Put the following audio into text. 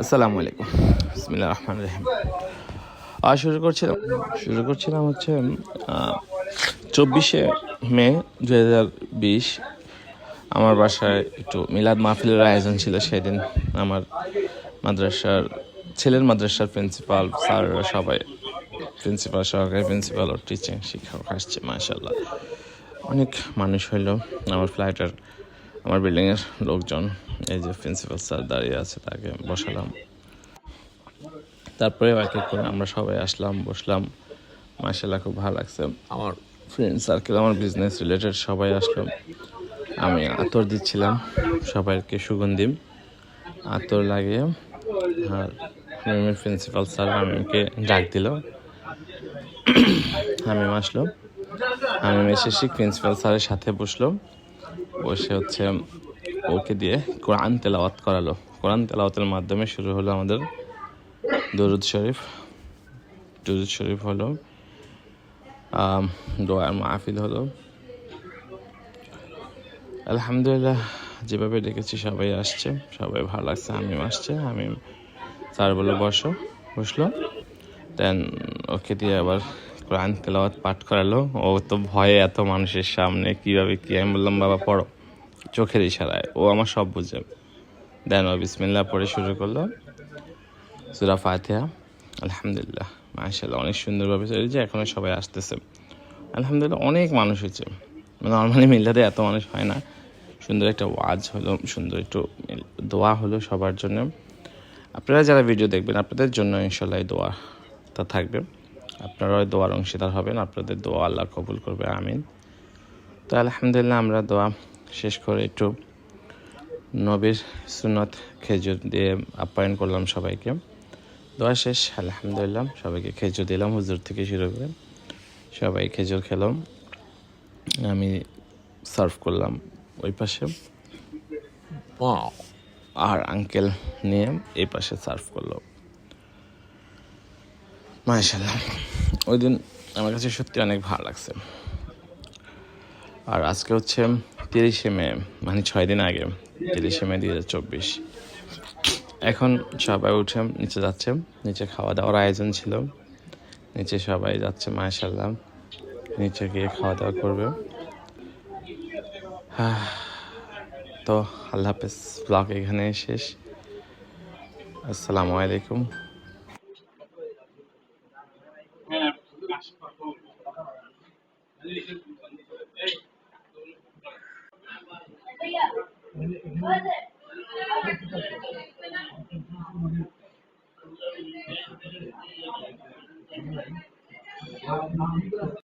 আসসালামু আলাইকুম। বিসমিল্লাহির রহমানির রহিম। শুরু করছিলাম হচ্ছে 24শে মে 2020 আমার বাসায় একটু মিলাদ মাহফিলের আয়োজন ছিল। সেদিন আমার ছেলের মাদ্রাসার প্রিন্সিপাল স্যাররা সবাই, প্রিন্সিপাল, সহকারী প্রিন্সিপাল ও টিচিং শিক্ষক আসছে। মাশাআল্লাহ, অনেক মানুষ হইলো। আমার বিল্ডিংয়ের লোকজন, এই যে প্রিন্সিপাল স্যার দাঁড়িয়ে আছে, তাকে বসালাম। তারপরে এক এক করে আমরা সবাই আসলাম, বসলাম। মাশাআল্লাহ, খুব ভালো লাগছে। আমার ফ্রেন্ড সার্কেল, আমার বিজনেস রিলেটেড সবাই আসলো। আমি আতর দিচ্ছিলাম সবাইকে, সুগন্ধি আতর লাগিয়ে। আর হামিমের প্রিন্সিপাল স্যার হামিমকে ডাক দিল। হামিম আসলো। হামিম এসে প্রিন্সিপাল স্যারের সাথে বসলো। বসে হচ্ছে ওকে দিয়ে কোরআন তেলাওয়াত করালো। কোরআন তেলাওয়াতের মাধ্যমে শুরু হলো আমাদের দরুদ শরীফ হলো, দোয়ার মাহফিল হলো। আলহামদুলিল্লাহ, যেভাবে ডেকেছি সবাই আসছে, সবাই ভালো লাগছে। হামিম আসছে, হামিম স্যার বললো বসলো। দেন ওকে দিয়ে আবার কোরআন তেলাওয়াত পাঠ করালো। ও তো ভয়ে, এত মানুষের সামনে কীভাবে কি, আমি বললাম বাবা পড়ো, চোখের ইশারায়। ও আমার সব বুঝে। দেন ও বিসমিল্লাহ পড়ে শুরু করলো সূরা ফাতিহা। আলহামদুলিল্লাহ, মাশাআল্লাহ, অনেক সুন্দরভাবে চলেছে। এখনো সবাই আসতেছে। আলহামদুলিল্লাহ, অনেক মানুষ হয়েছে। নর্মালি মিল্লাতে এত মানুষ হয় না। সুন্দর একটা ওয়াজ হলো, সুন্দর একটু দোয়া হলো সবার জন্য। আপনারা যারা ভিডিও দেখবেন, আপনাদের জন্য ইনশাআল্লাহ এই দোয়াটা থাকবে। আপনারাও দোয়ার অংশীদার হবেন, আপনাদের দোয়া আল্লাহ কবুল করবে, আমিন। তো আলহামদুলিল্লাহ, আমরা দোয়া শেষ করে একটু নবীর সুন্নত খেজুর দিয়ে আপ্যায়ন করলাম সবাইকে। দোয়া শেষ, আলহামদুলিল্লাহ, সবাইকে খেজুর দিলাম, হুজুর থেকে শুরু করে সবাই খেজুর খেলাম। আমি সার্ভ করলাম ওই পাশে, আর আঙ্কেল নিয়ে এই পাশে সার্ভ করলো। মাশাআল্লাহ, ওই দিন আমার কাছে সত্যি অনেক ভালো লাগছে। আর আজকে হচ্ছে 30শে মে, মানে 6 দিন আগে, 30শে মে 2024। এখন সবাই উঠে নিচে যাচ্ছে। নিচে খাওয়া দাওয়ার আয়োজন ছিল, নিচে সবাই যাচ্ছে। মাশাআল্লাহ, নিচে গিয়ে খাওয়া দাওয়া করবে। তো আল্লাহ হাফেজ, ব্লগ এখানে শেষ। আসসালামু আলাইকুম।